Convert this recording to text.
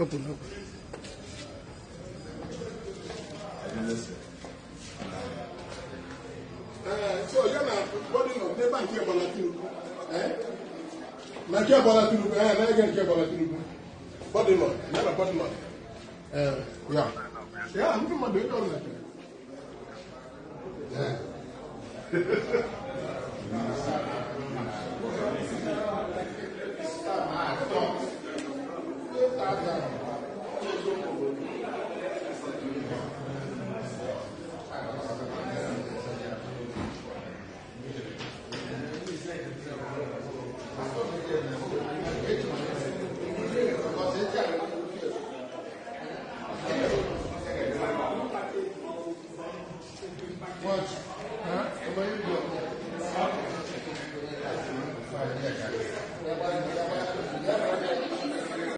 Open. So you're not body of the bank here, my care about you, and I can care about you. Body lot, never body lot. Yeah, I'm from my big on that. Yeah.